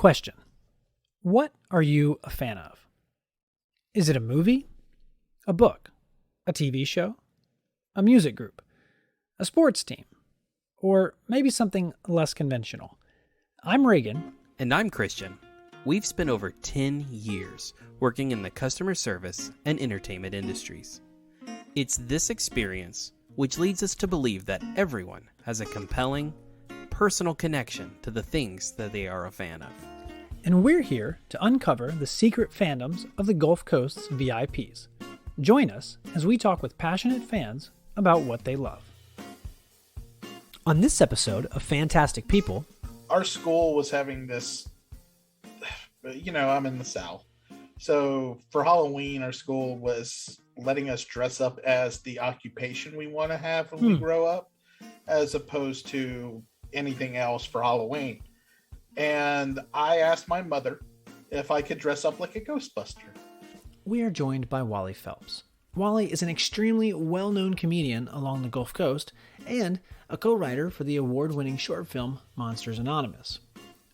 Question: what are you a fan of? Is it a movie? A book? A TV show? A music group? A sports team? Or maybe something less conventional? I'm Reagan. And I'm Christian. We've spent over 10 years working in the customer service and entertainment industries. It's this experience which leads us to believe that everyone has a compelling, personal connection to the things that they are a fan of. And we're here to uncover the secret fandoms of the Gulf Coast's VIPs. Join us as we talk with passionate fans about what they love. On this episode of Fantastic People, our school was having this, I'm in the South. So for Halloween, our school was letting us dress up as the occupation we want to have when we grow up, as opposed to anything else for Halloween. And I asked my mother if I could dress up like a Ghostbuster. We are joined by Wally Phelps. Wally is an extremely well-known comedian along the Gulf Coast and a co-writer for the award-winning short film Monsters Anonymous.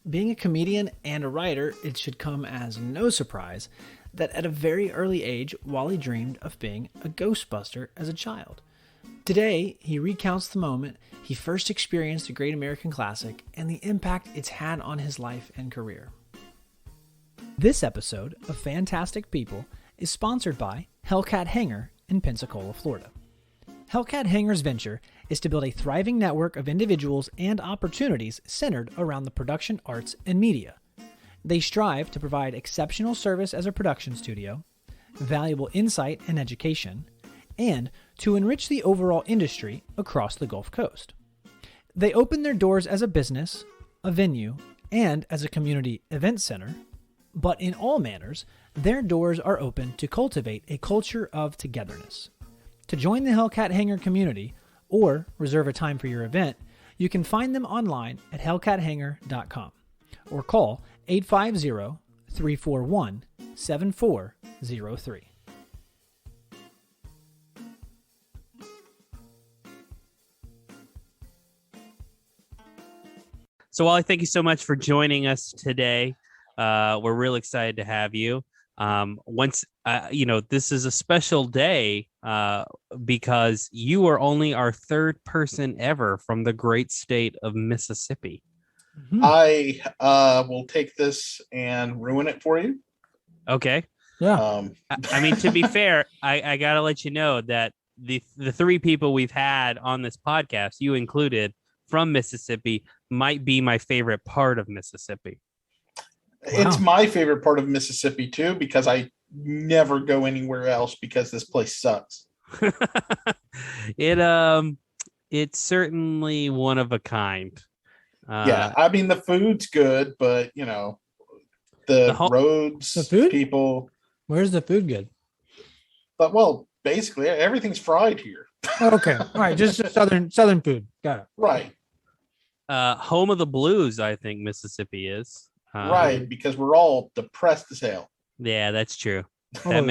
Being a comedian and a writer, it should come as no surprise that at a very early age, Wally dreamed of being a Ghostbuster as a child. Today, he recounts the moment he first experienced a great American classic and the impact it's had on his life and career. This episode of Fantastic People is sponsored by Hellcat Hangar in Pensacola, Florida. Hellcat Hangar's venture is to build a thriving network of individuals and opportunities centered around the production arts and media. They strive to provide exceptional service as a production studio, valuable insight and education, and to enrich the overall industry across the Gulf Coast. They open their doors as a business, a venue, and as a community event center, but in all manners, their doors are open to cultivate a culture of togetherness. To join the Hellcat Hangar community or reserve a time for your event, you can find them online at hellcathangar.com or call 850-341-7403. So, Wally, thank you so much for joining us today. We're really excited to have you. This is a special day because you are only our third person ever from the great state of Mississippi. Mm-hmm. I will take this and ruin it for you. Okay. Yeah. To be fair, I got to let you know that the three people we've had on this podcast, you included, from Mississippi, might be my favorite part of Mississippi. Wow. It's my favorite part of Mississippi too, because I never go anywhere else because this place sucks. It's certainly one of a kind. Yeah, I mean the food's good, but the roads, the food? People. Where's the food good? But basically everything's fried here. Okay, all right, just southern food. Got it. Right. Home of the blues, I think Mississippi is. Right, because we're all depressed as hell. Yeah, that's true. That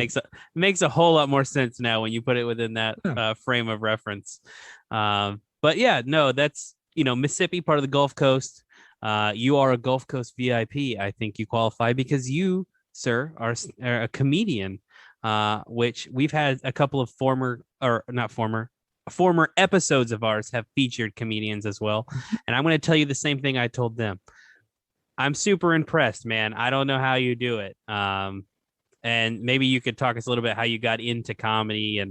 makes a whole lot more sense now when you put it within that frame of reference. But yeah, no, that's Mississippi, part of the Gulf Coast. You are a Gulf Coast VIP. I think you qualify because you, sir, are a comedian, which we've had a couple of former episodes of ours have featured comedians as well. And I'm going to tell you the same thing I told them. I'm super impressed, man. I don't know how you do it. And maybe you could talk us a little bit how you got into comedy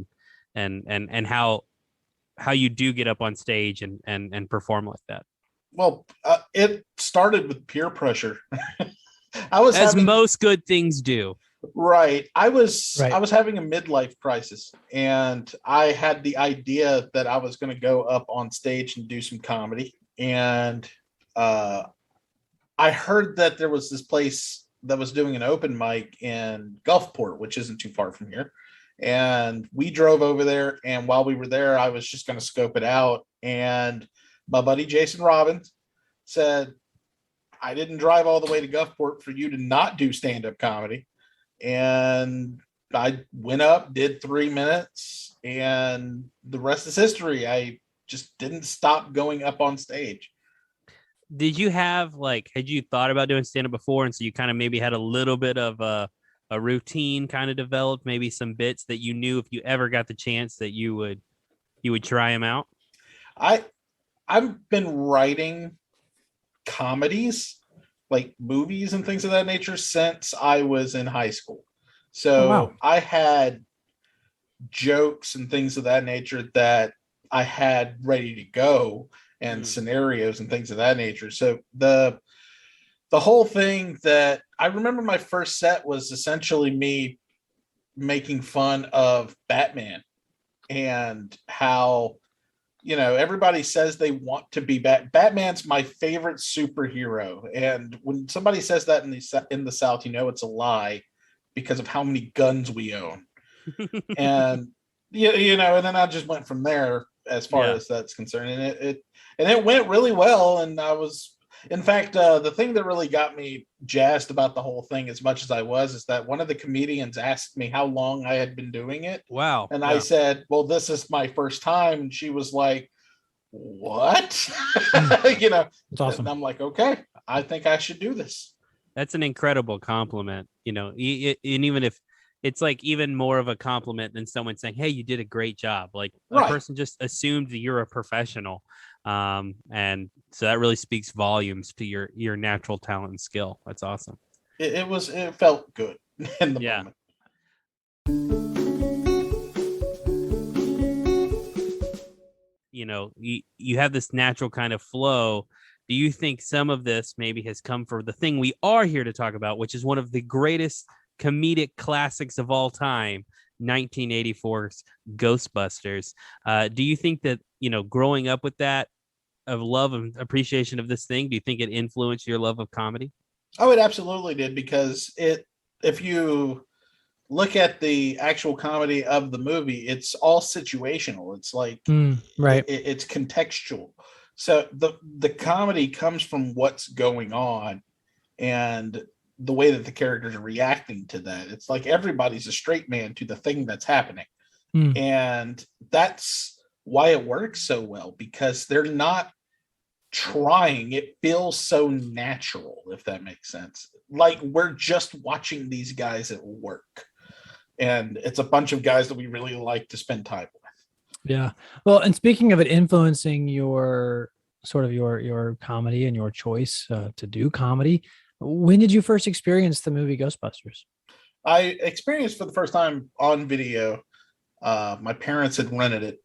and how you do get up on stage and perform like that. Well, it started with peer pressure. Most good things do. Right. I was having a midlife crisis, and I had the idea that I was going to go up on stage and do some comedy. And I heard that there was this place that was doing an open mic in Gulfport, which isn't too far from here. And we drove over there. And while we were there, I was just going to scope it out. And my buddy Jason Robbins said, I didn't drive all the way to Gulfport for you to not do stand-up comedy. And I went up, did 3 minutes, and the rest is history. I just didn't stop going up on stage. Did you have had you thought about doing stand-up before, and so you kind of maybe had a little bit of a routine kind of developed, maybe some bits that you knew if you ever got the chance that you would try them out? I've been writing comedies, like movies and things of that nature, since I was in high school. So wow. I had jokes and things of that nature that I had ready to go, and scenarios and things of that nature. So the whole thing that I remember, my first set was essentially me making fun of Batman and how, everybody says they want to be Batman's my favorite superhero. And when somebody says that in the South, it's a lie because of how many guns we own. And, and then I just went from there as far as that's concerned. And it went really well. And I was, in fact, the thing that really got me jazzed about the whole thing, as much as I was, is that one of the comedians asked me how long I had been doing it. Wow. And I said, well, this is my first time. And she was like, what? It's awesome. And I'm like, okay, I think I should do this. That's an incredible compliment, and even if it's even more of a compliment than someone saying, hey, you did a great job. A person just assumed that you're a professional. And so that really speaks volumes to your natural talent and skill. That's awesome. It felt good in the moment. You have this natural kind of flow. Do you think some of this maybe has come from the thing we are here to talk about, which is one of the greatest comedic classics of all time, 1984's Ghostbusters? Do you think that, growing up with that, of love and appreciation of this thing, do you think it influenced your love of comedy? Oh, it absolutely did, because if you look at the actual comedy of the movie, it's all situational. It's like, right. It's contextual. So the comedy comes from what's going on and the way that the characters are reacting to that. It's like everybody's a straight man to the thing that's happening. And that's why it works so well, because they're not trying. It feels so natural, if that makes sense. Like we're just watching these guys at work. And it's a bunch of guys that we really like to spend time with. Yeah. Well, and speaking of it influencing your sort of your comedy and your choice to do comedy, when did you first experience the movie Ghostbusters? I experienced for the first time on video. My parents had rented it,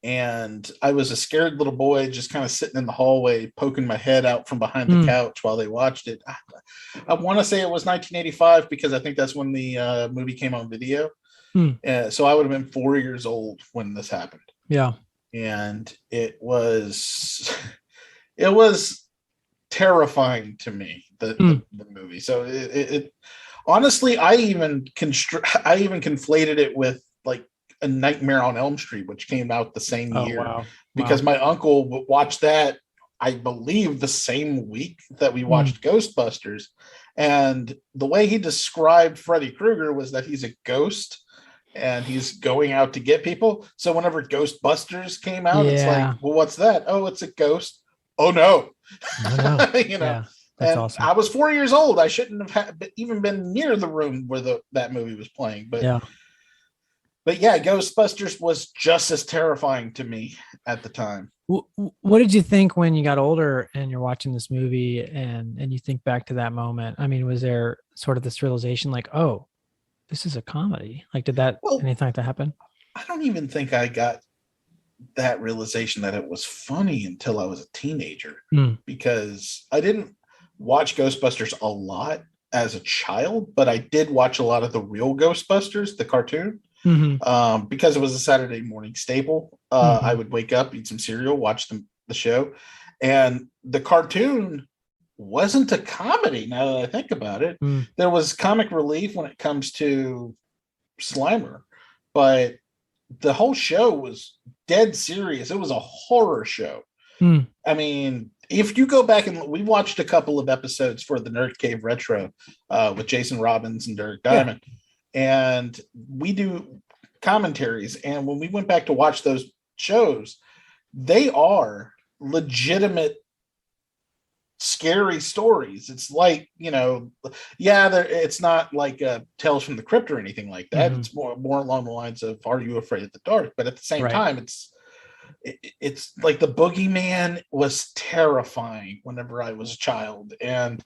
and I was a scared little boy just kind of sitting in the hallway, poking my head out from behind the couch while they watched it. I want to say it was 1985, because I think that's when the movie came on video. So I would have been 4 years old when this happened. Yeah. And it was terrifying to me, the movie. So it honestly, I even conflated it with like A Nightmare on Elm Street, which came out the same year. Wow. Because my uncle watched that, I believe, the same week that we watched Ghostbusters. And the way he described Freddy Krueger was that he's a ghost and he's going out to get people. So whenever Ghostbusters came out, it's like, well, what's that? Oh, it's a ghost. Oh no. Yeah, that's awesome. I was 4 years old. I shouldn't have even been near the room where that movie was playing. But yeah, Ghostbusters was just as terrifying to me at the time. What did you think when you got older and you're watching this movie and you think back to that moment? I mean, was there sort of this realization like, oh, this is a comedy? Like, did anything like that happen? I don't even think I got that realization that it was funny until I was a teenager, because I didn't watch Ghostbusters a lot as a child, but I did watch a lot of the real Ghostbusters, the cartoon, because it was a Saturday morning staple. I would wake up, eat some cereal, watch the show, and the cartoon wasn't a comedy. Now that I think about it, there was comic relief when it comes to Slimer, but the whole show was dead serious. It was a horror show. I mean, if you go back and we watched a couple of episodes for the Nerd Cave Retro with Jason Robbins and Derek Diamond, and we do commentaries. And when we went back to watch those shows, they are legitimate scary stories. It's like, it's not like Tales from the Crypt or anything like that. Mm-hmm. It's more along the lines of Are You Afraid of the Dark? But at the same time, it's like the boogeyman was terrifying whenever I was a child, and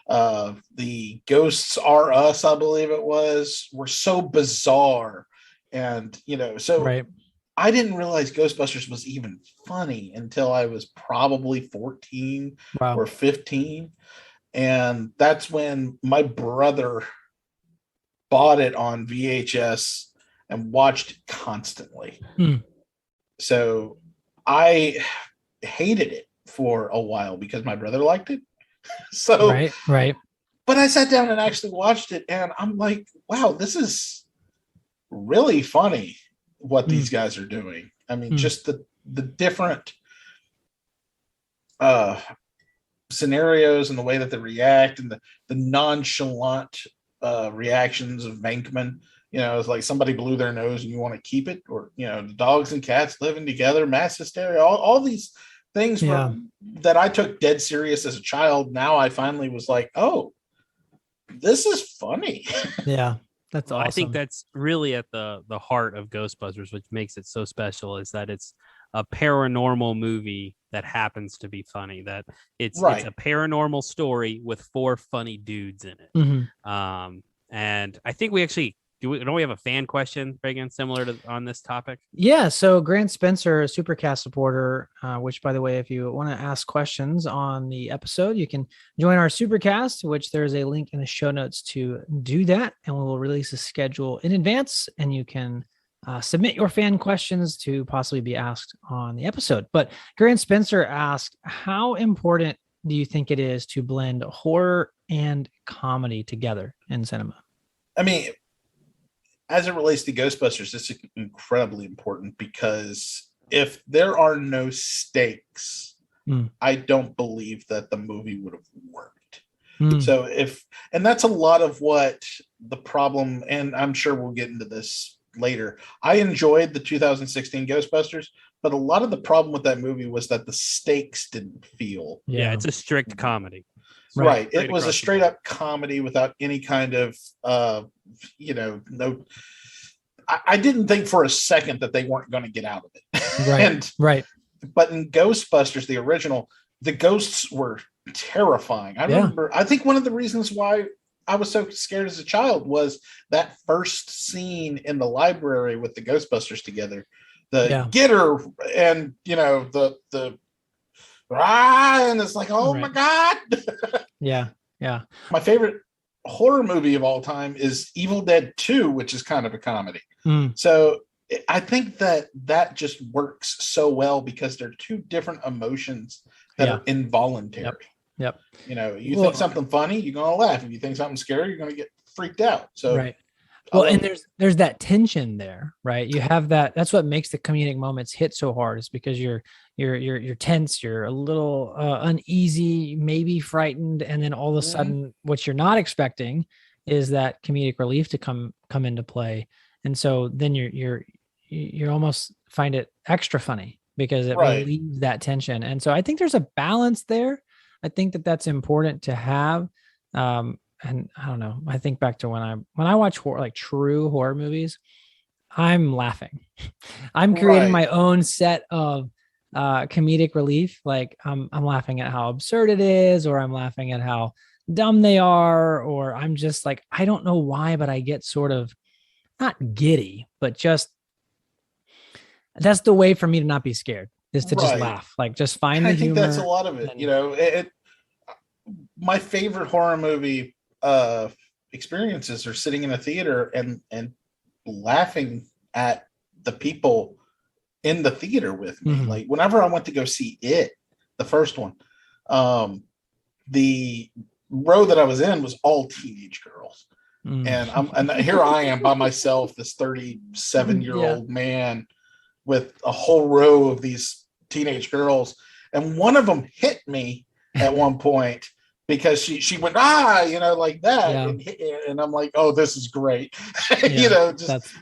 the Ghosts Are Us, I believe it was, were so bizarre, and I didn't realize Ghostbusters was even funny until I was probably 14 or 15. And that's when my brother bought it on VHS and watched it constantly. So I hated it for a while because my brother liked it. So, right. But I sat down and actually watched it, and I'm like, wow, this is really funny what these guys are doing. I mean, just the different scenarios and the way that they react, and the nonchalant reactions of Venkman. It's like somebody blew their nose and you want to keep it, or the dogs and cats living together, mass hysteria, all these things that I took dead serious as a child. Now I finally was like, oh, this is funny. Yeah. That's awesome. I think that's really at the heart of Ghostbusters, which makes it so special, is that it's a paranormal movie that happens to be funny. That it's a paranormal story with 4 funny dudes in it. Mm-hmm. And I think we actually don't we have a fan question, Reagan, similar to on this topic? Yeah. So Grant Spencer, a Supercast supporter, which, by the way, if you want to ask questions on the episode, you can join our Supercast, which there's a link in the show notes to do that. And we will release a schedule in advance, and you can submit your fan questions to possibly be asked on the episode. But Grant Spencer asked, how important do you think it is to blend horror and comedy together in cinema? I mean, as it relates to Ghostbusters, it's incredibly important, because if there are no stakes, I don't believe that the movie would have worked. So and that's a lot of what the problem, and I'm sure we'll get into this later. I enjoyed the 2016 Ghostbusters, but a lot of the problem with that movie was that the stakes didn't feel. Yeah, it's a strict comedy. Right. It was a straight up comedy without any kind of, no. I didn't think for a second that they weren't going to get out of it. Right. But in Ghostbusters, the original, the ghosts were terrifying. I remember, I think one of the reasons why I was so scared as a child was that first scene in the library with the Ghostbusters together. Get her, and, the and it's like, oh my God. Yeah. My favorite horror movie of all time is Evil Dead 2, which is kind of a comedy. So I think that just works so well because they're two different emotions that are involuntary. Yep. You think something funny, you're going to laugh. If you think something scary, you're going to get freaked out. So right. Well, and there's that tension there, right? You have that's what makes the comedic moments hit so hard, is because you're tense, you're a little uneasy, maybe frightened, and then all of a sudden what you're not expecting is that comedic relief to come into play. And so then you almost find it extra funny because it relieves that tension. And so I think there's a balance there. I think that's important to have. And I don't know, I think back to when I watch horror, like true horror movies, I'm laughing. I'm creating my own set of comedic relief. Like I'm laughing at how absurd it is, or I'm laughing at how dumb they are, or I'm just like, I don't know why, but I get sort of not giddy, but just that's the way for me to not be scared, is to just laugh, like just find the humor. I think that's a lot of it. My favorite horror movie experiences are sitting in a theater and laughing at the people in the theater with me. Like whenever I went to go see it, the first one, the row that I was in was all teenage girls. And here I am by myself, this 37-year-old man with a whole row of these teenage girls. And one of them hit me at one point because she went, like that. Yeah. And I'm like, oh, this is great. It's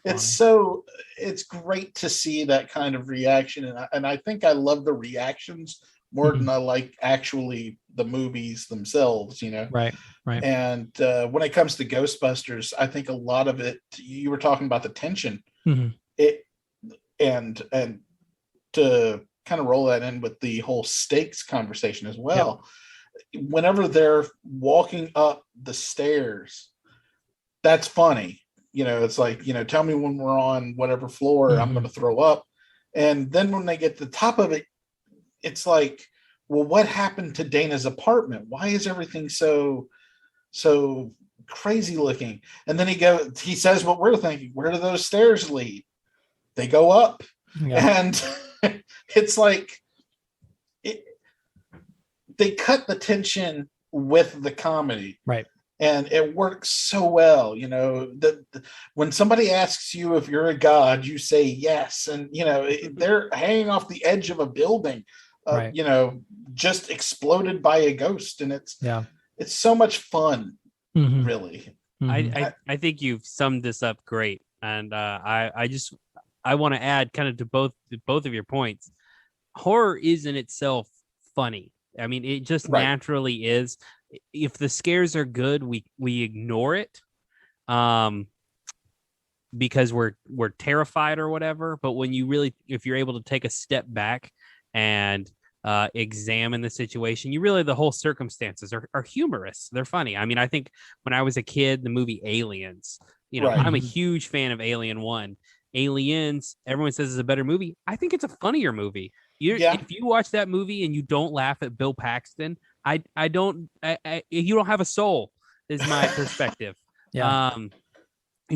great to see that kind of reaction. And I think I love the reactions more than I like actually the movies themselves, you know? Right. And when it comes to Ghostbusters, I think a lot of it, you were talking about the tension, and to kind of roll that in with the whole stakes conversation as well. Yep. Whenever they're walking up the stairs, that's funny. You know, it's like, you know, tell me when we're on whatever floor, I'm going to throw up. And then when they get to the top of it, it's like, well, what happened to Dana's apartment? Why is everything so crazy looking? And then he says what we're thinking, where do those stairs lead? They go up. And it's like they cut the tension with the comedy, right? And it works so well. You know, when somebody asks you if you're a god, you say yes, and you know they're hanging off the edge of a building, right. You know, just exploded by a ghost, and it's so much fun, really. I think you've summed this up great, and I want to add kind of to both of your points. Horror is in itself funny. I mean, it just naturally is. If the scares are good, we ignore it, because we're terrified or whatever. But when if you're able to take a step back and examine the situation, the whole circumstances are humorous. They're funny. I mean, I think when I was a kid, the movie Aliens, you know, I'm a huge fan of Alien 1. Aliens, everyone says is a better movie. I think it's a funnier movie. If you watch that movie and you don't laugh at Bill Paxton, you don't have a soul, is my perspective. You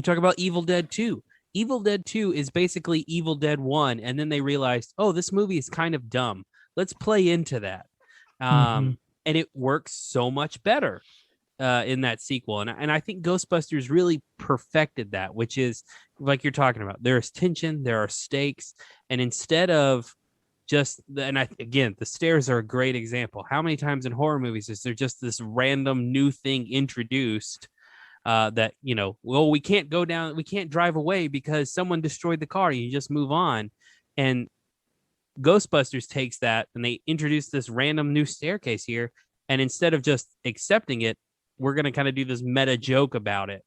talk about Evil Dead 2. Evil Dead 2 is basically Evil Dead 1, and then they realized, oh, this movie is kind of dumb. Let's play into that. And it works so much better in that sequel. And I think Ghostbusters really perfected that, which is like you're talking about. There's tension, there are stakes, and instead of again, the stairs are a great example. How many times in horror movies is there just this random new thing introduced that, you know, well, we can't drive away because someone destroyed the car. You just move on. And Ghostbusters takes that and they introduce this random new staircase here. And instead of just accepting it, we're going to kind of do this meta joke about it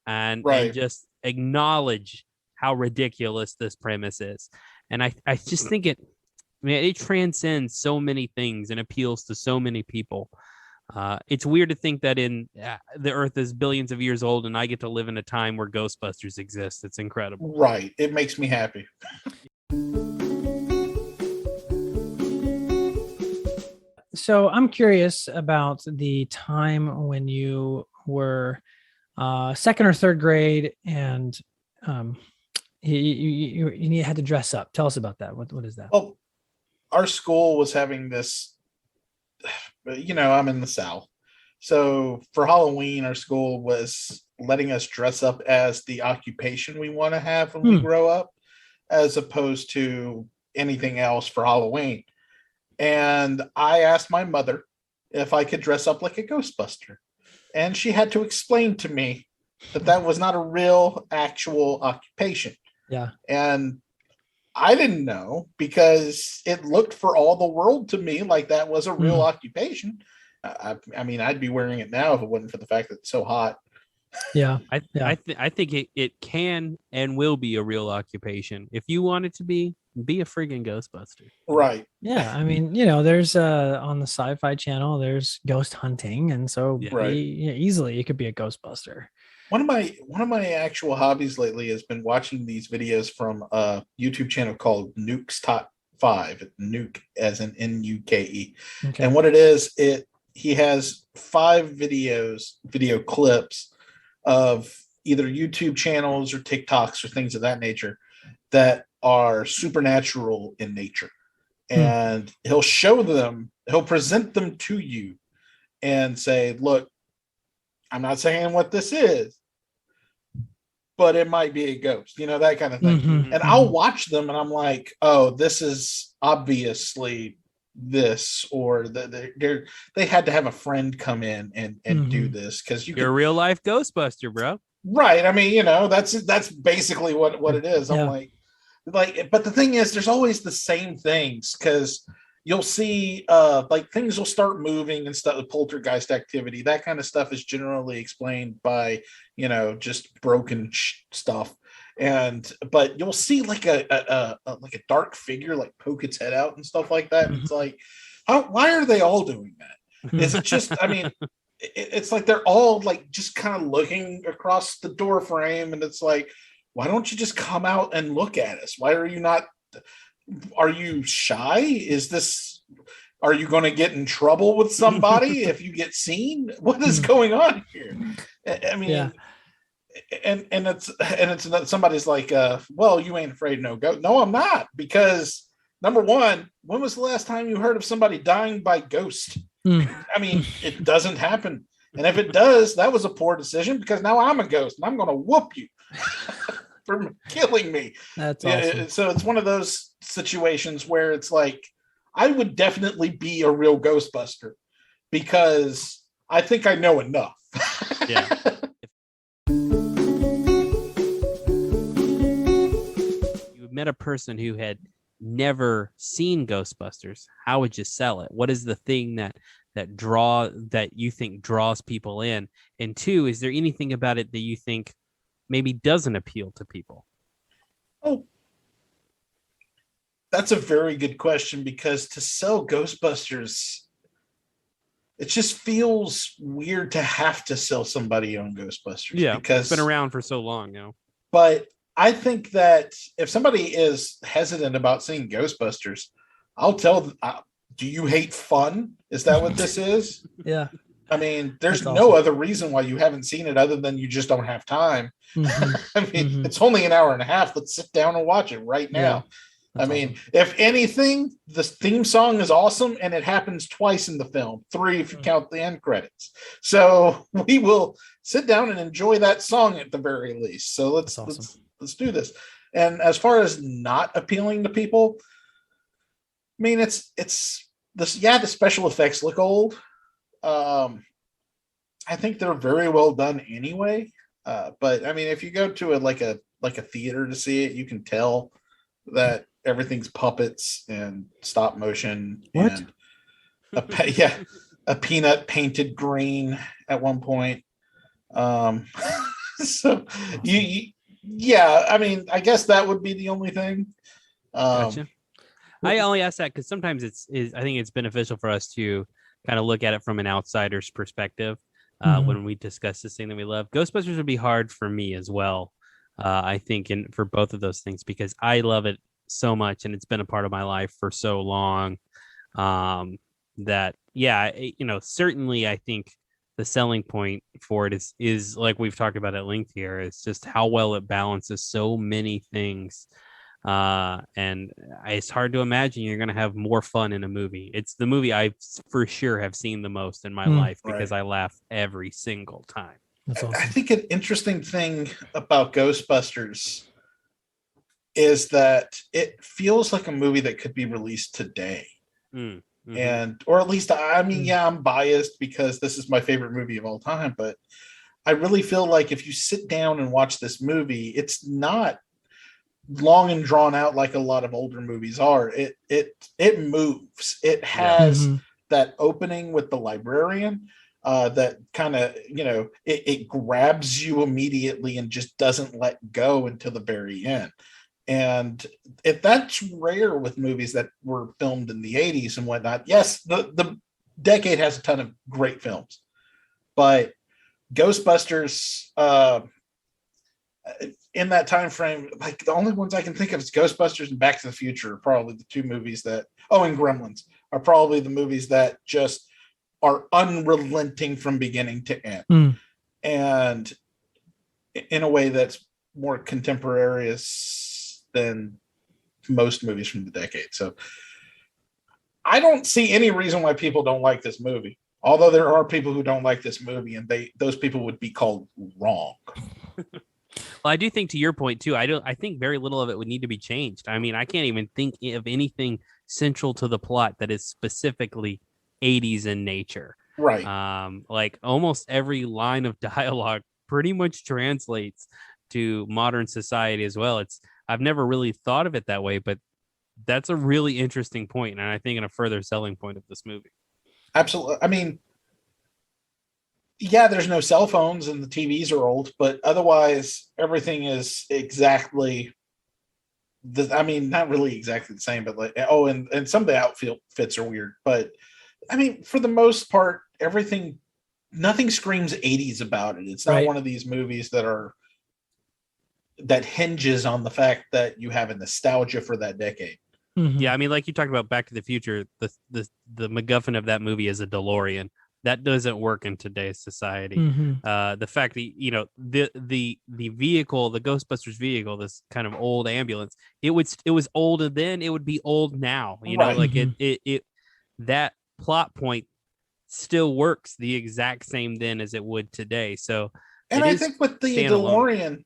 and just acknowledge how ridiculous this premise is. And I just think it transcends so many things and appeals to so many people. It's weird to think that the Earth is billions of years old and I get to live in a time where Ghostbusters exists. It's incredible. Right. It makes me happy. So I'm curious about the time when you were second or third grade and you had to dress up. Tell us about that. What is that? Well, our school was having this, you know, I'm in the South. So for Halloween, our school was letting us dress up as the occupation we want to have when we grow up, as opposed to anything else for Halloween. And I asked my mother if I could dress up like a Ghostbuster. And she had to explain to me that was not a real, actual occupation. Yeah. And I didn't know, because it looked for all the world to me like that was a real occupation. I mean, I'd be wearing it now if it wasn't for the fact that it's so hot. Yeah. I think it can and will be a real occupation. If you want it to be a friggin' Ghostbuster. Right. Yeah. I mean, you know, there's on the Sci-Fi Channel, there's ghost hunting. And so easily it could be a Ghostbuster. One of my actual hobbies lately has been watching these videos from a YouTube channel called Nuke's Top 5. Nuke as in Nuke. Okay. And what it is, he has 5 video clips of either YouTube channels or TikToks or things of that nature that are supernatural in nature. And he'll present them to you and say, look, I'm not saying what this is, but it might be a ghost, you know, that kind of thing. And I'll watch them and I'm like, oh, this is obviously this, or they had to have a friend come in and do this, because you're a real life Ghostbuster, bro. Right. I mean, you know, that's basically what it is. I'm like, but the thing is, there's always the same things, because you'll see like things will start moving and stuff, poltergeist activity, that kind of stuff is generally explained by, just broken stuff. But you'll see like a dark figure like poke its head out and stuff like that. And it's like, why are they all doing that? Is it just, I mean, it's like they're all like just kind of looking across the door frame, and it's like, why don't you just come out and look at us? Why are you not? Are you shy? Are you going to get in trouble with somebody if you get seen? What is going on here? I mean, yeah. and it's somebody's like, well, you ain't afraid, no go. No, I'm not, because number one, when was the last time you heard of somebody dying by ghost? I mean, it doesn't happen. And if it does, that was a poor decision, because now I'm a ghost and I'm going to whoop you for killing me. That's awesome. So it's one of those situations where it's like, I would definitely be a real Ghostbuster, because I think I know enough. Yeah. You met a person who had never seen Ghostbusters, how would you sell it? What is the thing that you think draws people in? And two, is there anything about it that you think maybe doesn't appeal to people? Oh, that's a very good question, because to sell Ghostbusters, it just feels weird to have to sell somebody on Ghostbusters. Yeah, because it's been around for so long now. But I think that if somebody is hesitant about seeing Ghostbusters, I'll tell them, do you hate fun? Is that what this is? Yeah. I mean, there's no other reason why you haven't seen it other than you just don't have time. I mean, it's only an hour and a half. Let's sit down and watch it right now. I mean, if anything, the theme song is awesome, and it happens twice in the film, 3 if you count the end credits. So we will sit down and enjoy that song at the very least. So let's do this. And as far as not appealing to people, I mean, it's this. Yeah, the special effects look old. I think they're very well done anyway. But I mean, if you go to a theater to see it, you can tell that everything's puppets and stop motion. What? And a peanut painted green at one point. So I mean, I guess that would be the only thing. Gotcha. I only ask that because sometimes I think it's beneficial for us to kind of look at it from an outsider's perspective when we discuss this thing that we love. Ghostbusters would be hard for me as well. I think for both of those things, because I love it so much and it's been a part of my life for so long that certainly I think the selling point for it is like we've talked about at length here, is just how well it balances so many things. And it's hard to imagine you're going to have more fun in a movie. It's the movie I for sure have seen the most in my life, because I laugh every single time. That's awesome. I think an interesting thing about Ghostbusters is that it feels like a movie that could be released today. Or at least, I mean, I'm biased because this is my favorite movie of all time, but I really feel like if you sit down and watch this movie, it's not long and drawn out like a lot of older movies are. It moves. It has that opening with the librarian that kind of, it grabs you immediately and just doesn't let go until the very end. And if that's rare with movies that were filmed in the 80s and whatnot. Yes, the decade has a ton of great films, but Ghostbusters in that time frame, like the only ones I can think of is Ghostbusters and Back to the Future are probably the two movies that, and Gremlins are probably the movies that just are unrelenting from beginning to end. And in a way that's more contemporaneous than most movies from the decade. So I don't see any reason why people don't like this movie. Although there are people who don't like this movie, and those people would be called wrong. Well, I do think, to your point too, I think very little of it would need to be changed. I mean, I can't even think of anything central to the plot that is specifically 80s in nature. Right. Like almost every line of dialogue pretty much translates to modern society as well. I've never really thought of it that way, but that's a really interesting point, and I think a further selling point of this movie. Absolutely. I mean, yeah, there's no cell phones and the TVs are old, but otherwise everything is exactly I mean, not really exactly the same, but like, and some of the outfits are weird, but I mean, for the most part, nothing screams 80s about it. It's not one of these movies that hinges on the fact that you have a nostalgia for that decade. Mm-hmm. Yeah, I mean, like you talked about Back to the Future, the MacGuffin of that movie is a DeLorean. That doesn't work in today's society. Mm-hmm. The fact that the vehicle, the Ghostbusters vehicle, this kind of old ambulance, it was old then, it would be old now. Like it that plot point still works the exact same then as it would today. So, and I think with the DeLorean,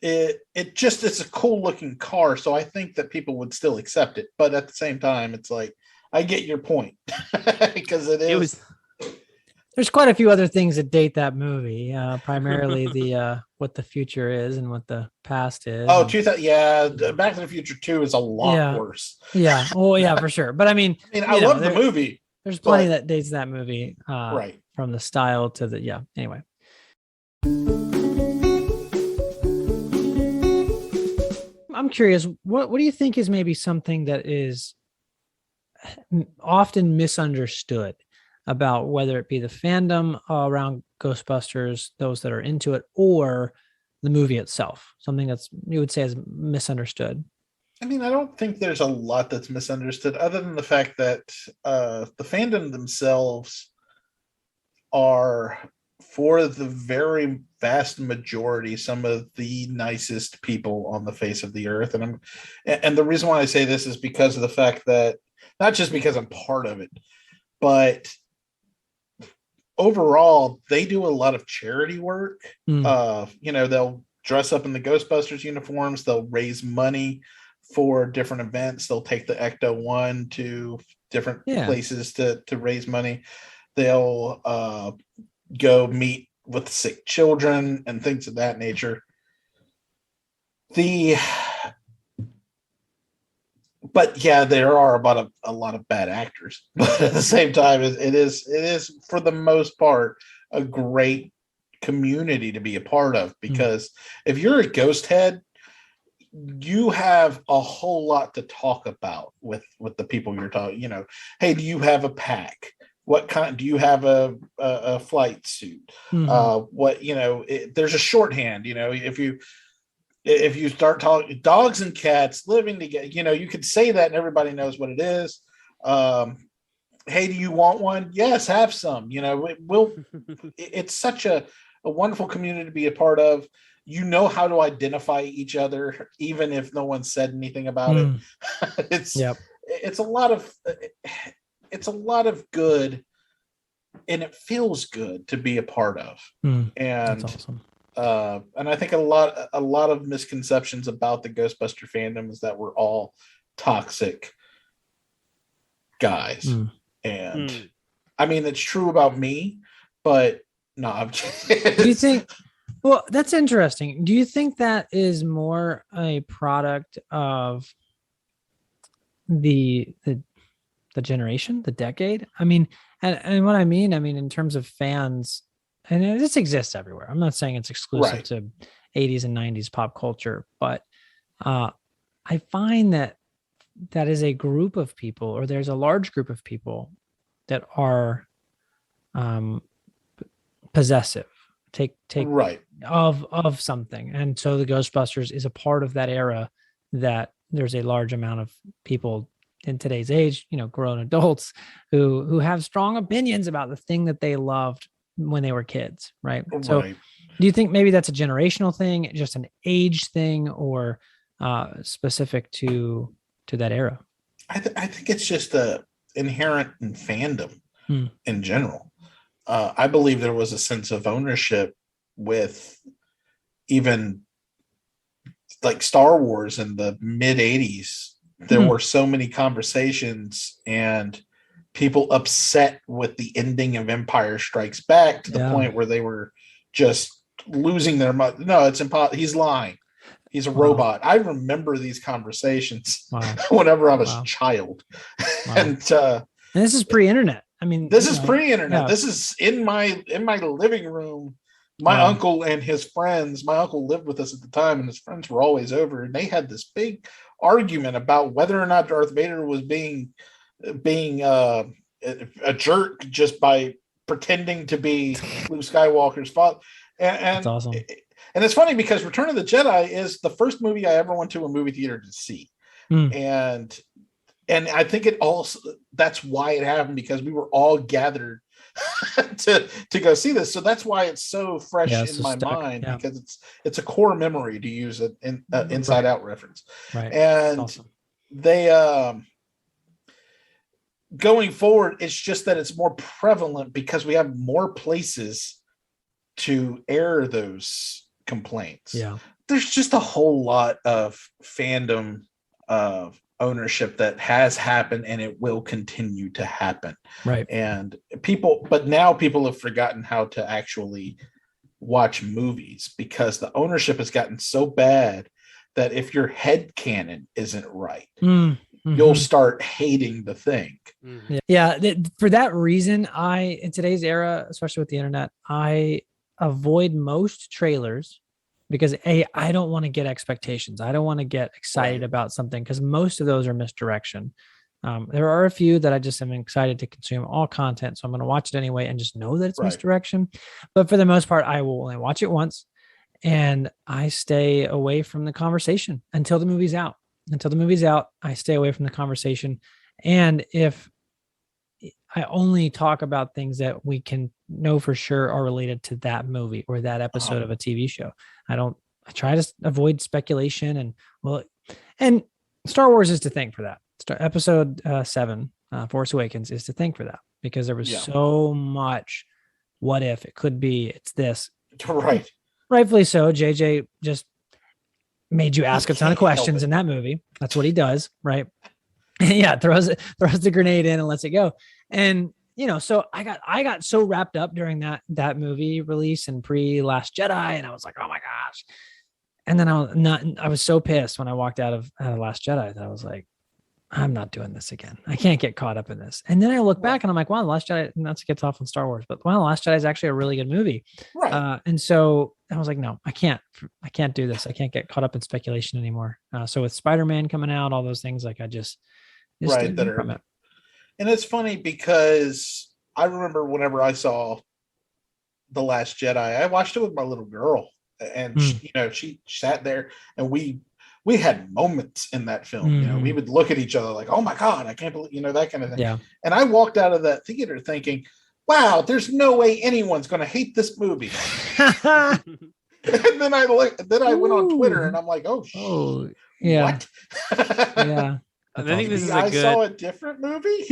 it's a cool looking car, so I think that people would still accept it. But at the same time, it's like, I get your point because there's quite a few other things that date that movie, primarily the what the future is and what the past is. Oh, 2000, yeah, Back to the Future 2 is a lot worse. Yeah, well, yeah, for sure. But I mean, I love the movie. There's plenty that dates that movie, right? From the style to the Anyway. I'm curious, what do you think is maybe something that is often misunderstood about whether it be the fandom around Ghostbusters, those that are into it, or the movie itself? Something that's you would say is misunderstood. I mean, I don't think there's a lot that's misunderstood, other than the fact that the fandom themselves are, for the very vast majority, some of the nicest people on the face of the earth. And the reason why I say this is because of the fact that, not just because I'm part of it, but overall, they do a lot of charity work. They'll dress up in the Ghostbusters uniforms. They'll raise money for different events. They'll take the Ecto-1 to different places to raise money. They'll go meet with sick children and things of that nature. But yeah, there are about a lot of bad actors. But at the same time, it is for the most part a great community to be a part of, because if you're a ghost head, you have a whole lot to talk about with the people you're talking. Hey, do you have a pack? What kind? Do you have a flight suit? There's a shorthand. If you start talking dogs and cats living together, you could say that and everybody knows what it is. Hey, do you want one? Yes, have some. It's such a wonderful community to be a part of. How to identify each other, even if no one said anything about it. It's a lot of good, and it feels good to be a part of. And that's awesome. And I think a lot of misconceptions about the Ghostbuster fandom is that we're all toxic guys. And I mean, it's true about me, but no, I'm just... Do you think, well, that's interesting. Do you think that is more a product of the generation, the decade? I mean, and what I mean in terms of fans, and this exists everywhere. I'm not saying it's exclusive to 80s and 90s pop culture, but I find that is a group of people, or there's a large group of people that are possessive, take of something. And so the Ghostbusters is a part of that era, that there's a large amount of people in today's age, grown adults who have strong opinions about the thing that they loved when they were kids, right? So do you think maybe that's a generational thing, just an age thing, or specific to that era? I think it's just inherent in fandom in general. I believe there was a sense of ownership with even like Star Wars in the mid 80s. There were so many conversations and people upset with the ending of Empire Strikes Back to the point where they were just losing their mind. No, it's impossible. He's lying. He's a robot. I remember these conversations Wow. whenever I was a child. Wow. And this is pre-internet. I mean, this is pre-internet. Yeah. This is in my living room. My uncle and his friends, my uncle lived with us at the time, and his friends were always over, and they had this big argument about whether or not Darth Vader was being a jerk just by pretending to be Luke Skywalker's father. And that's awesome. And it's funny because Return of the Jedi is the first movie I ever went to a movie theater to see. And I think it also, that's why it happened, because we were all gathered to go see this. So that's why it's so fresh in my mind, because it's a core memory, to use an Inside Out reference. Right. And awesome. They going forward, it's just that it's more prevalent because we have more places to air those complaints. Yeah. There's just a whole lot of fandom of ownership that has happened, and it will continue to happen. Right. And now people have forgotten how to actually watch movies, because the ownership has gotten so bad that if your headcanon isn't right, you'll start hating the thing. Yeah. For that reason, in today's era, especially with the internet, I avoid most trailers, because I don't want to get expectations. I don't want to get excited about something, because most of those are misdirection. There are a few that I just am excited to consume all content, so I'm going to watch it anyway and just know that it's misdirection. But for the most part, I will only watch it once, and I stay away from the conversation until the movie's out. Until the movie's out, I stay away from the conversation. And if I only talk about things that we can know for sure are related to that movie or that episode of a TV show. I try to avoid speculation, and Star Wars is to thank for that. Episode 7, Force Awakens, is to thank for that, because there was so much what if it could be, it's this. Right. Rightfully so. JJ just made you ask a ton of questions in that movie. That's what he does, right? Yeah, throws the grenade in and lets it go. And so I got so wrapped up during that movie release and pre-Last Jedi, and I was like, oh my gosh. And then I was so pissed when I walked out of Last Jedi that I was like, I'm not doing this again. I can't get caught up in this. And then I look back and I'm like, wow, Last Jedi, not to get off on Star Wars, but wow, Last Jedi is actually a really good movie. Right. And so I was like, no, I can't do this. I can't get caught up in speculation anymore. So with Spider-Man coming out, all those things, like I just right. And it's funny because I remember whenever I saw The Last Jedi, I watched it with my little girl, and she sat there, and we had moments in that film. We would look at each other like, oh my God, I can't believe, that kind of thing. Yeah. And I walked out of that theater thinking, wow, there's no way anyone's going to hate this movie. And then I went on Twitter and I'm like, yeah. What? Yeah. I think this is I saw a different movie.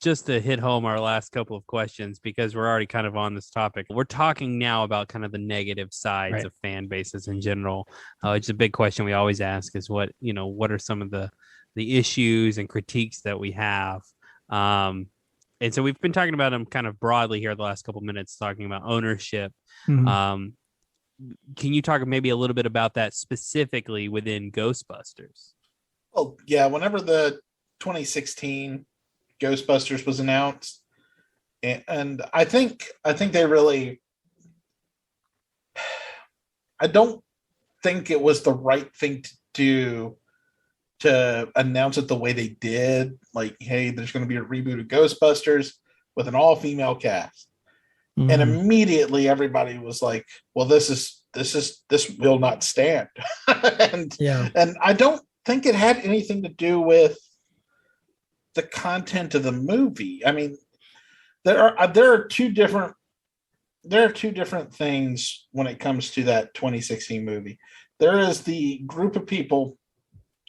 Just to hit home our last couple of questions, because we're already kind of on this topic. We're talking now about kind of the negative sides of fan bases in general. It's a big question we always ask is what are some of the issues and critiques that we have. And so we've been talking about them kind of broadly here the last couple of minutes, talking about ownership. Can you talk maybe a little bit about that specifically within Ghostbusters? Oh yeah. Whenever the 2016 Ghostbusters was announced, and I think they really, I don't think it was the right thing to do to announce it the way they did. Like, hey, there's going to be a reboot of Ghostbusters with an all-female cast, and immediately everybody was like, well, this will not stand. And I don't think it had anything to do with the content of the movie. I mean, there are two different things when it comes to that 2016 movie. There is the group of people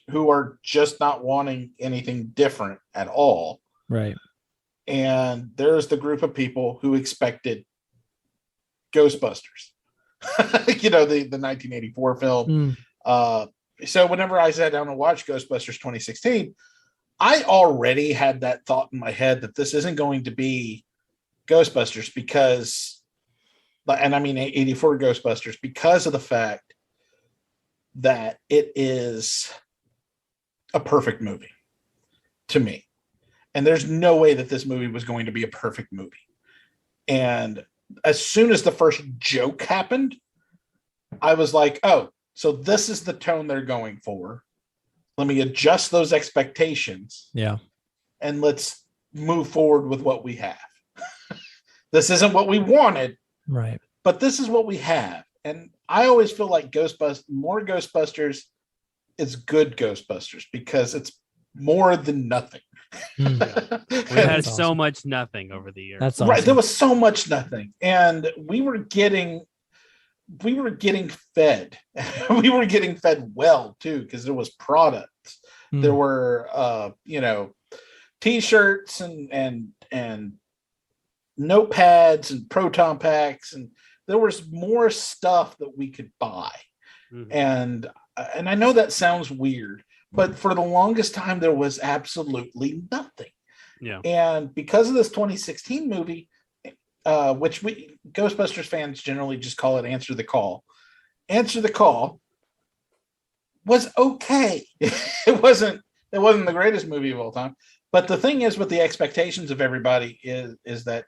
who are just not wanting anything different at all. Right. And there's the group of people who expected Ghostbusters. The 1984 film. So whenever I sat down and watched Ghostbusters 2016, I already had that thought in my head that this isn't going to be Ghostbusters because, and I mean 84 Ghostbusters, because of the fact that it is a perfect movie to me. And there's no way that this movie was going to be a perfect movie. And as soon as the first joke happened, I was like, oh, so this is the tone they're going for. Let me adjust those expectations. Yeah. And let's move forward with what we have. This isn't what we wanted. Right. But this is what we have. And I always feel like more Ghostbusters is good Ghostbusters because it's more than nothing. We've had so much nothing over the years. That's awesome. Right. There was so much nothing. And we were getting fed. We were getting fed well too, because there was products. There were t-shirts and notepads and proton packs, and there was more stuff that we could buy. And I know that sounds weird, but for the longest time there was absolutely nothing. Yeah. And because of this 2016 movie, which we Ghostbusters fans generally just call it Answer the Call. Answer the Call was okay. It wasn't the greatest movie of all time. But the thing is, with the expectations of everybody is that,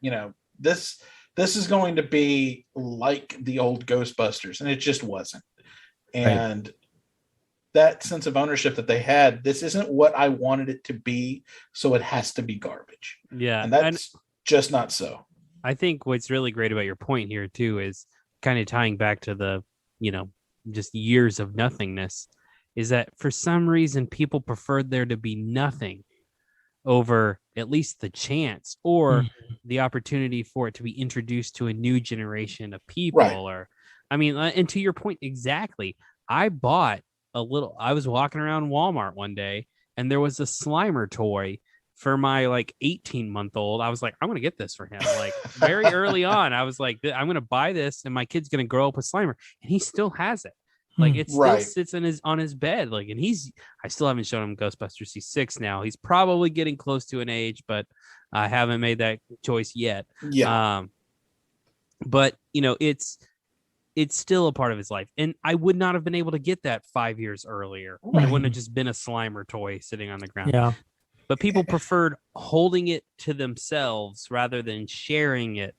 this is going to be like the old Ghostbusters, and it just wasn't. And that sense of ownership that they had, this isn't what I wanted it to be, so it has to be garbage. Yeah. And that's just not so. I think what's really great about your point here too is kind of tying back to the, just years of nothingness, is that for some reason people preferred there to be nothing over at least the chance or the opportunity for it to be introduced to a new generation of people. Or, and to your point, exactly. I was walking around Walmart one day and there was a Slimer toy for my 18-month-old. I was like, I'm going to get this for him. Very early on, I was like, I'm going to buy this and my kid's going to grow up with Slimer. And he still has it. It still sits on his bed. And I still haven't shown him Ghostbusters. He's 6 now. He's probably getting close to an age, but I haven't made that choice yet. Yeah. But it's still a part of his life. And I would not have been able to get that 5 years earlier. It wouldn't have just been a Slimer toy sitting on the ground. Yeah. But people preferred holding it to themselves rather than sharing it.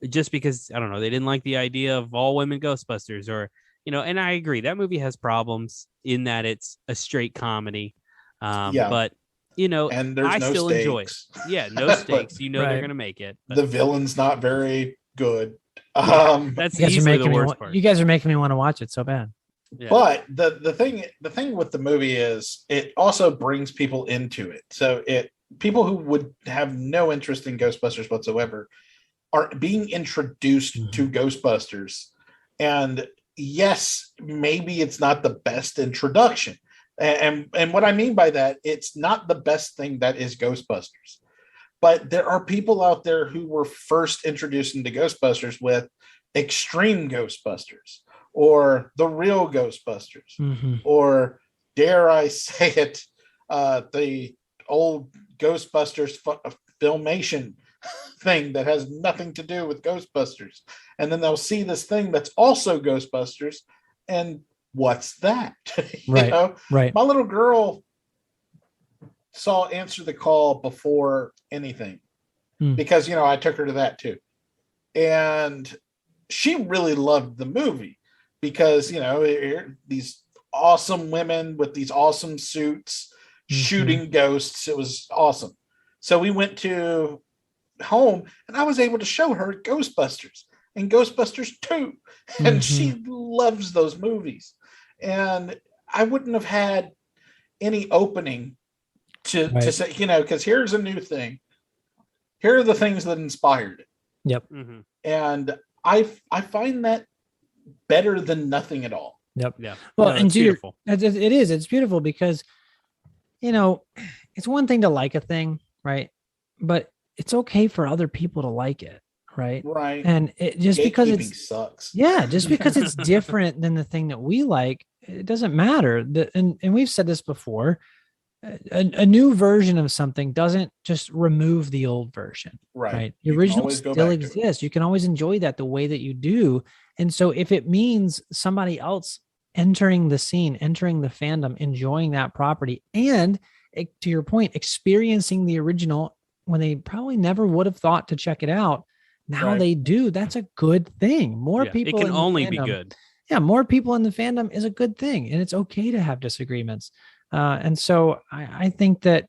Just because, I don't know, they didn't like the idea of all women Ghostbusters or, and I agree. That movie has problems in that it's a straight comedy. But, and there's I no still stakes. enjoy it. Yeah, no stakes. They're going to make it. But the villain's not very good. That's easily the worst part. You guys are making me want to watch it so bad. Yeah. But the thing with the movie is it also brings people into it. So people who would have no interest in Ghostbusters whatsoever are being introduced to Ghostbusters. And yes, maybe it's not the best introduction. And what I mean by that, it's not the best thing that is Ghostbusters. But there are people out there who were first introduced into Ghostbusters with Extreme Ghostbusters or The Real Ghostbusters, or dare I say it, the old Ghostbusters Filmation thing that has nothing to do with Ghostbusters. And then they'll see this thing that's also Ghostbusters, and what's that? Right. My little girl saw Answer the Call before anything because, I took her to that too. And she really loved the movie because, these awesome women with these awesome suits shooting ghosts. It was awesome. So we went to home and I was able to show her Ghostbusters and Ghostbusters 2. And she loves those movies. And I wouldn't have had any opening to say, because here's a new thing. Here are the things that inspired it. Yep. And I find that better than nothing at all. Yep. Yeah. Well, no, and it's beautiful. It is. It's beautiful because, it's one thing to like a thing, right? But it's okay for other people to like it, right? Right. And just because it's sucks. Yeah, just because it's different than the thing that we like, it doesn't matter. And we've said this before. A new version of something doesn't just remove the old version, right? The original still exists. You can always enjoy that the way that you do. And so if it means somebody else entering the scene, entering the fandom, enjoying that property, and to your point, experiencing the original when they probably never would have thought to check it out. Now they do. That's a good thing. More people. It can only be good. Yeah, more people in the fandom is a good thing, and it's okay to have disagreements. And so I think that,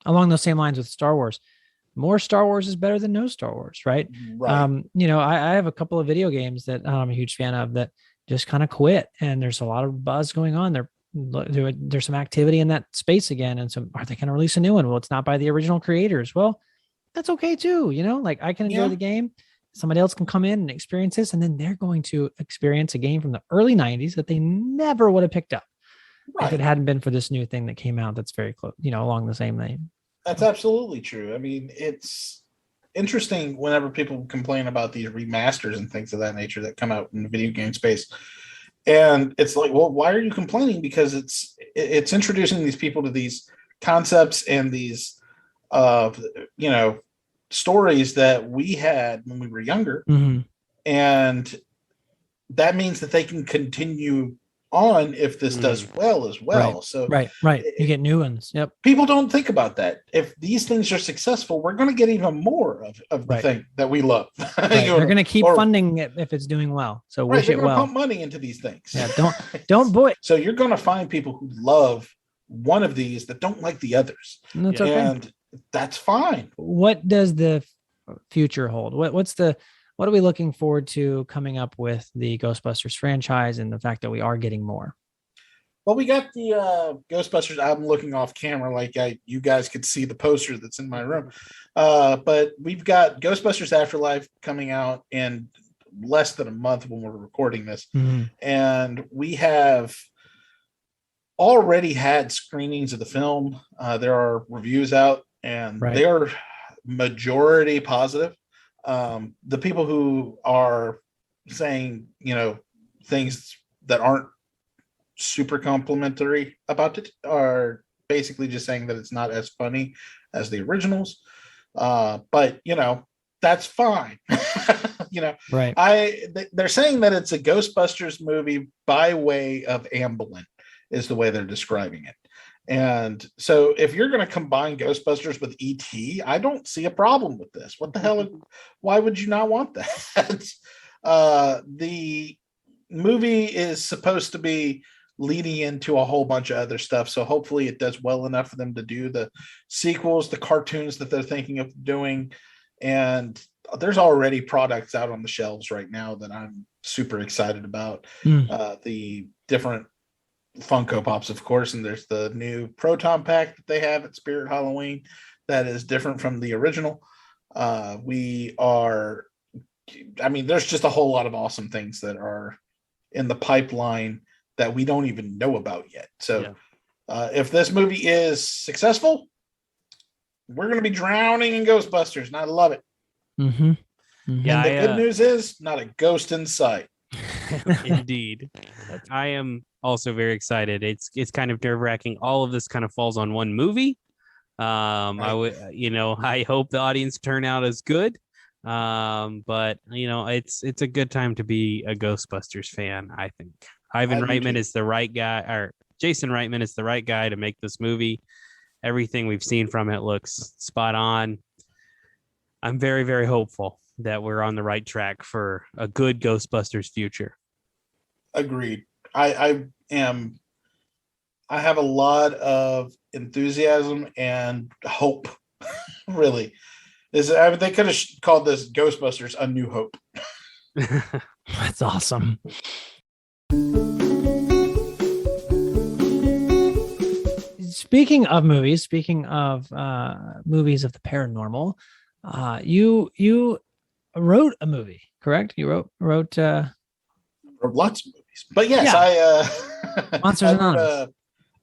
along those same lines with Star Wars, more Star Wars is better than no Star Wars, right? Right. I have a couple of video games that I'm a huge fan of that just kind of quit, and there's a lot of buzz going on. There's some activity in that space again, and are they going to release a new one? Well, it's not by the original creators. Well, that's okay too. Like I can enjoy the game. Somebody else can come in and experience this, and then they're going to experience a game from the early 90s that they never would have picked up if it hadn't been for this new thing that came out that's very close, along the same lane. That's absolutely true. I mean, it's interesting whenever people complain about these remasters and things of that nature that come out in the video game space. And it's like, well, why are you complaining? Because it's introducing these people to these concepts and these stories that we had when we were younger. Mm-hmm. And that means that they can continue on if this does well as well. Right. So right. You get new ones. Yep. People don't think about that. If these things are successful, we're going to get even more of the thing that we love. Right. They're going to keep funding it if it's doing well. So wish it well. Pump money into these things. Yeah. Don't boy. So you're going to find people who love one of these that don't like the others. And that's okay. And that's fine. What does the future hold? What are we looking forward to coming up with the Ghostbusters franchise and the fact that we are getting more? Well, we got the Ghostbusters. I'm looking off camera like you guys could see the poster that's in my room. But we've got Ghostbusters Afterlife coming out in less than a month when we're recording this. Mm-hmm. And we have already had screenings of the film. There are reviews out, and they are majority positive. The people who are saying, things that aren't super complimentary about it are basically just saying that it's not as funny as the originals. But that's fine. Right. They're saying that it's a Ghostbusters movie by way of Amblin is the way they're describing it. And so if you're going to combine Ghostbusters with E.T., I don't see a problem with this. What the hell? Why would you not want that? The movie is supposed to be leading into a whole bunch of other stuff. So hopefully it does well enough for them to do the sequels, the cartoons that they're thinking of doing. And there's already products out on the shelves right now that I'm super excited about. The different Funko Pops, of course, and there's the new Proton Pack that they have at Spirit Halloween that is different from the original. There's just a whole lot of awesome things that are in the pipeline that we don't even know about yet. So if this movie is successful, we're going to be drowning in Ghostbusters, and I love it. Mm-hmm. Mm-hmm. Yeah, and the good news is not a ghost in sight. Indeed. I am also very excited. It's kind of nerve-wracking. All of this kind of falls on one movie. I hope the audience turn out as good. But it's a good time to be a Ghostbusters fan, I think. Jason Reitman is the right guy to make this movie. Everything we've seen from it looks spot on. I'm very, very hopeful that we're on the right track for a good Ghostbusters future. Agreed. I have a lot of enthusiasm and hope. Really, they could have called this Ghostbusters: A New Hope. That's awesome. Speaking of movies of the paranormal, you wrote a movie, correct? You wrote lots of movies, but yes, I Monsters Anonymous,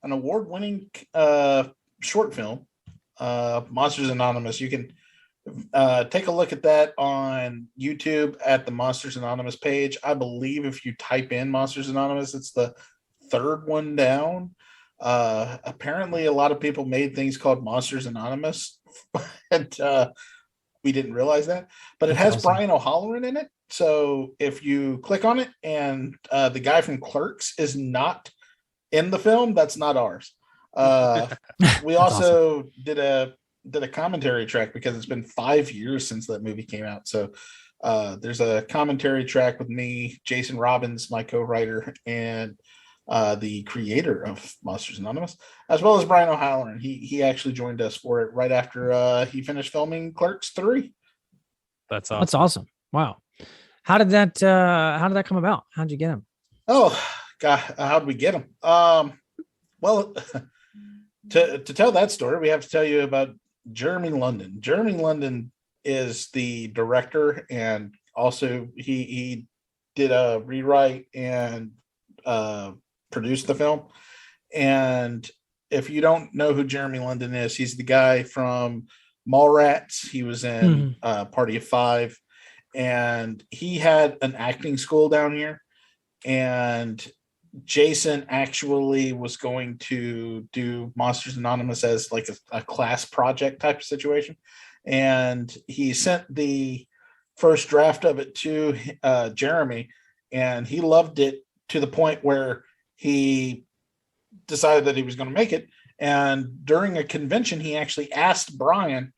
an award-winning short film, Monsters Anonymous. You can take a look at that on YouTube at the Monsters Anonymous page. I believe if you type in Monsters Anonymous, it's the third one down. Apparently a lot of people made things called Monsters Anonymous, and we didn't realize that, but it has Brian O'Halloran in it. So if you click on it and the guy from Clerks is not in the film, that's not ours. We also did a commentary track because it's been 5 years since that movie came out. So there's a commentary track with me, Jason Robbins, my co-writer, and the creator of Monsters Anonymous, as well as Brian O'Halloran. He actually joined us for it right after he finished filming Clerks 3. That's awesome. That's awesome. Wow. How did that come about? How did you get him? Oh God, how did we get him? Well, to tell that story, we have to tell you about Jeremy London. Jeremy London is the director, and also he did a rewrite and produced the film. And if you don't know who Jeremy London is, he's the guy from Mallrats. He was in Party of Five, and he had an acting school down here. And Jason actually was going to do Monsters Anonymous as like a class project type of situation. And he sent the first draft of it to Jeremy, and he loved it to the point where he decided that he was going to make it. And during a convention, he actually asked Brian,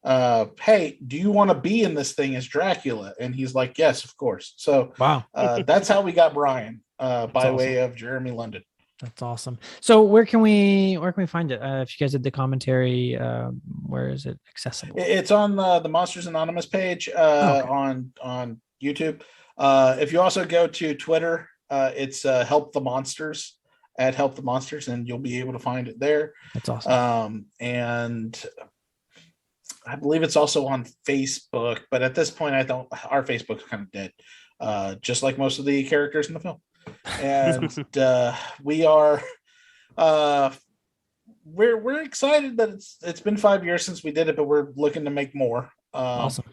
hey, do you want to be in this thing as Dracula? And he's like, yes, of course. So wow, that's how we got Brian by way of Jeremy London. That's awesome. So where can we find it? If you guys did the commentary, where is it accessible? It's on the Monsters Anonymous page on YouTube. If you also go to Twitter, it's Help the Monsters, at Help the Monsters, and you'll be able to find it there. That's awesome. And I believe it's also on Facebook, but at this point, our Facebook is kind of dead, just like most of the characters in the film. And we are we're excited that it's been 5 years since we did it, but we're looking to make more. Awesome.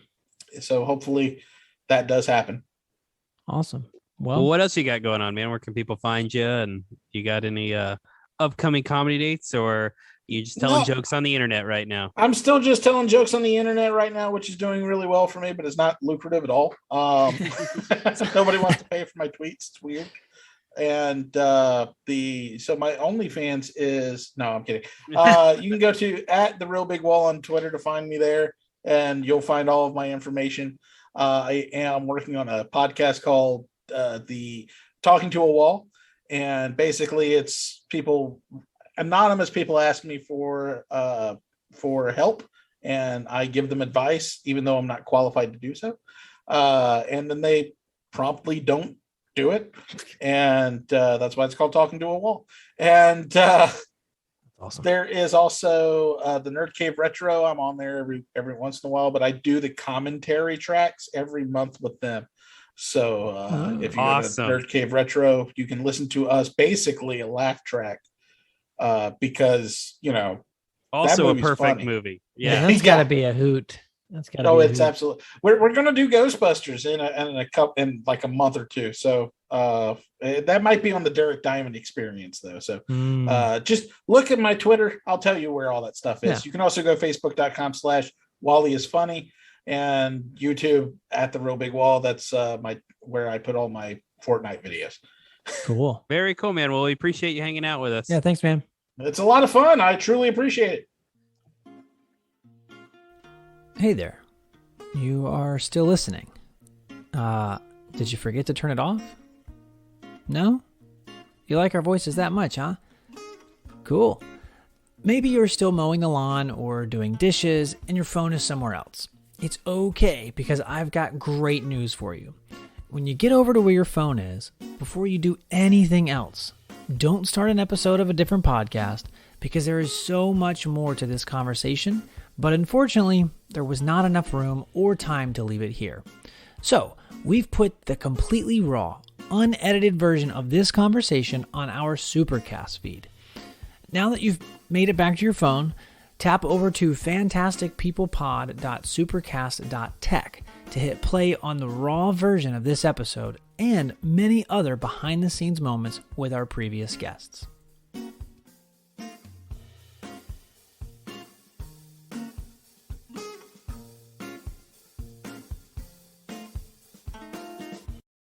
So hopefully that does happen. Awesome. Well, what else you got going on, man? Where can people find you? And you got any upcoming comedy dates, or you just telling jokes on the internet right now? I'm still just telling jokes on the internet right now, which is doing really well for me, but it's not lucrative at all. Nobody wants to pay for my tweets. It's weird. And so my OnlyFans is I'm kidding. You can go to @TheRealBigWall on Twitter to find me there, and you'll find all of my information. I am working on a podcast called the Talking to a Wall, and basically it's anonymous people ask me for help, and I give them advice, even though I'm not qualified to do so. And then they promptly don't do it, and that's why it's called Talking to a Wall. And awesome. There is also the Nerd Cave Retro. I'm on there every once in a while, but I do the commentary tracks every month with them. So if you go to Nerd Cave Retro, you can listen to us basically a laugh track, because also a perfect movie. Yeah, that's got to be a hoot. That's got to be. It's absolutely. We're gonna do Ghostbusters in like a month or two. So that might be on the Derek Diamond Experience though. So just look at my Twitter. I'll tell you where all that stuff is. Yeah. You can also go facebook.com/Wally is funny, and YouTube @TheRealBigWall. That's where I put all my Fortnite videos. Cool. Very cool, man. Well, we appreciate you hanging out with us. Yeah, thanks, man. It's a lot of fun. I truly appreciate it. Hey there. You are still listening. Did you forget to turn it off? No? You like our voices that much, huh? Cool. Maybe you're still mowing the lawn or doing dishes and your phone is somewhere else. It's okay, because I've got great news for you. When you get over to where your phone is, before you do anything else, don't start an episode of a different podcast, because there is so much more to this conversation, but unfortunately, there was not enough room or time to leave it here. So, we've put the completely raw, unedited version of this conversation on our Supercast feed. Now that you've made it back to your phone, tap over to fantasticpeoplepod.supercast.tech to hit play on the raw version of this episode and many other behind-the-scenes moments with our previous guests.